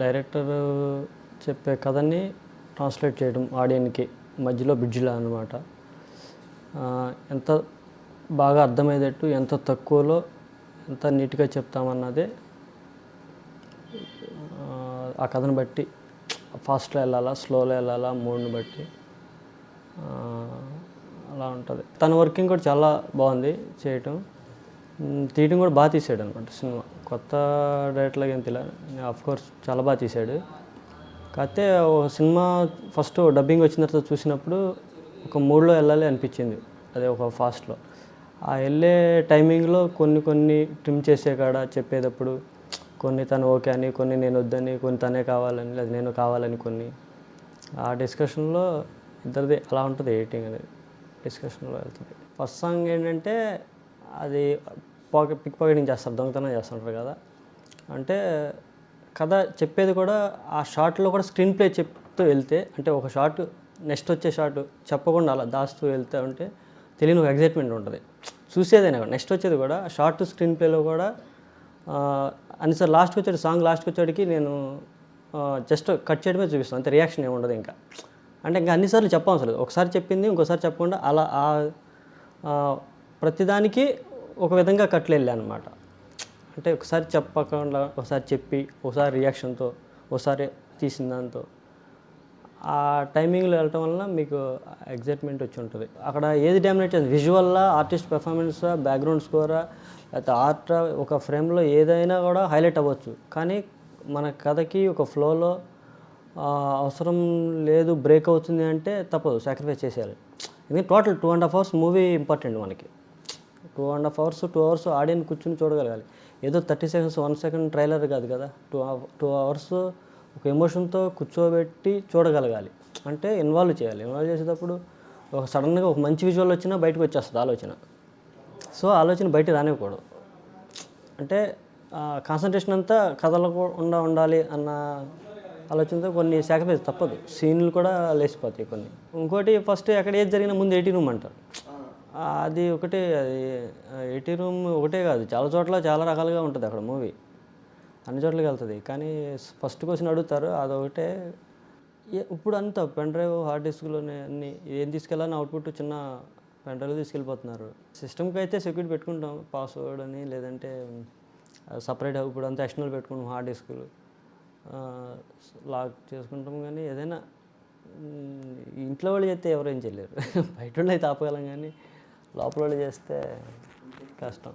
Director చెప్పే కథని translate చేయడం ఆడియన్కి మధ్యలో బ్రిడ్జ్లా అనమాట. ఎంత బాగా అర్థమయ్యేటట్టు ఎంత తక్కువలో ఎంత నీట్గా చెప్తామన్నదే ఆ కథను బట్టి ఫాస్ట్లో వెళ్ళాలా స్లోలో వెళ్ళాలా మూడ్ని బట్టి అలా ఉంటుంది. తన వర్కింగ్ కూడా చాలా బాగుంది చేయటం, తీయటం కూడా బాగా తీసాడు అనమాట. సినిమా కొత్త డైరెక్టర్లాగా ఏం తెలియదు, ఆఫ్కోర్స్ చాలా బాగా తీశాడు. కాకపోతే ఒక సినిమా ఫస్ట్ డబ్బింగ్ వచ్చిన తర్వాత చూసినప్పుడు ఒక మూడ్లో వెళ్ళాలి అనిపించింది, అదే ఒక ఫాస్ట్లో. ఆ వెళ్ళే టైమింగ్లో కొన్ని ట్రిమ్ చేసే కాడ చెప్పేటప్పుడు కొన్ని తను ఓకే అని, కొన్ని నేను వద్దని, కొన్ని తనే కావాలని, లేదా నేను కావాలని కొన్ని. ఆ డిస్కషన్లో ఇద్దరిది అలా ఉంటుంది, ఎడిటింగ్ అనేది డిస్కషన్లో వెళ్తుంది. ఫస్ట్ సాంగ్ ఏంటంటే అది పిక్ పాకెటింగ్ చేస్తారు, దొంగతనం చేస్తుంటారు కదా. అంటే కథ చెప్పేది కూడా ఆ షార్ట్లో కూడా స్క్రీన్ ప్లే చెప్తూ వెళ్తే, అంటే ఒక షార్ట్ నెక్స్ట్ వచ్చే షార్ట్ చెప్పకుండా అలా దాస్తూ వెళ్తే ఉంటే తెలియని ఒక ఎగ్జైట్మెంట్ ఉంటుంది చూసేదైనా కూడా. నెక్స్ట్ వచ్చేది కూడా షార్ట్ స్క్రీన్ ప్లేలో కూడా అన్నిసార్లు లాస్ట్కి వచ్చాడు సాంగ్, లాస్ట్కి వచ్చాడికి నేను జస్ట్ కట్ చేయడమే చూపిస్తాను, అంతే. రియాక్షన్ ఏమి ఉండదు ఇంకా. అంటే ఇంకా అన్నిసార్లు చెప్పవసరం, ఒకసారి చెప్పింది ఇంకోసారి చెప్పకుండా అలా ప్రతిదానికి ఒక విధంగా కట్లు వెళ్ళా అనమాట. అంటే ఒకసారి చెప్పకుండా ఒకసారి చెప్పి ఒకసారి రియాక్షన్తో ఒకసారి తీసిన దాంతో ఆ టైమింగ్లో వెళ్ళటం వలన మీకు ఎగ్జైట్మెంట్ వచ్చి ఉంటుంది. అక్కడ ఏది డామినేట్ చేస్తుంది, విజువల్లా, ఆర్టిస్ట్ పెర్ఫార్మెన్సా, బ్యాక్గ్రౌండ్ స్కోరా, లేకపోతే ఆర్ట్, ఒక ఫ్రేమ్లో ఏదైనా కూడా హైలైట్ అవ్వచ్చు. కానీ మన కథకి ఒక ఫ్లోలో అవసరం లేదు, బ్రేక్ అవుతుంది అంటే తప్పదు, సాక్రిఫైస్ చేసేయాలి. ఎందుకంటే టోటల్ 2.5 hours మూవీ ఇంపార్టెంట్ మనకి. 2.5 hours 2 hours ఆడియన్స్ కూర్చుని చూడగలగాలి. ఏదో 30 seconds 1 second ట్రైలర్ కాదు కదా. 2 hours ఒక ఎమోషన్తో కూర్చోబెట్టి చూడగలగాలి. అంటే ఇన్వాల్వ్ చేయాలి. ఇన్వాల్వ్ చేసేటప్పుడు ఒక సడన్గా ఒక మంచి విజువల్ వచ్చినా బయటకు వచ్చేస్తుంది ఆలోచన. సో ఆలోచన బయట రానివ్వకూడదు. అంటే కాన్సన్ట్రేషన్ అంతా కథలో ఉండాలి అన్న ఆలోచనతో కొన్ని సాక్రిఫైస్ తప్పదు. సీన్లు కూడా లేచిపోతాయి కొన్ని. ఇంకోటి ఫస్ట్ ఎక్కడ ఏది జరిగినా ముందు 80 room అంటారు. అది ఒకటే, అది 80 room ఒకటే కాదు, చాలా చోట్ల చాలా రకాలుగా ఉంటుంది అక్కడ మూవీ, అన్ని చోట్లకి వెళ్తుంది. కానీ ఫస్ట్ క్వశ్చన్ అడుగుతారు, అదొకటే. ఇప్పుడు అంతా పెన్ డ్రైవ్ హార్డ్ డిస్క్లోనే అన్ని ఏం తీసుకెళ్ళాలని అవుట్పుట్ చిన్న పెన్ డ్రైవ్ తీసుకెళ్ళిపోతున్నారు. సిస్టమ్కి అయితే సెక్యూరిటీ పెట్టుకుంటాం, పాస్వర్డ్ అని, లేదంటే సపరేట్ ఇప్పుడు అంతా ఎక్స్టర్నల్ పెట్టుకుంటాం, హార్డ్ డిస్కులు లాక్ చేసుకుంటాం. కానీ ఏదైనా ఇంట్లో వాళ్ళు చేస్తే ఎవరేం చేయలేరు. బయట వాళ్ళు అయితే ఆపగలం, కానీ లోపల వాళ్ళు చేస్తే కష్టం.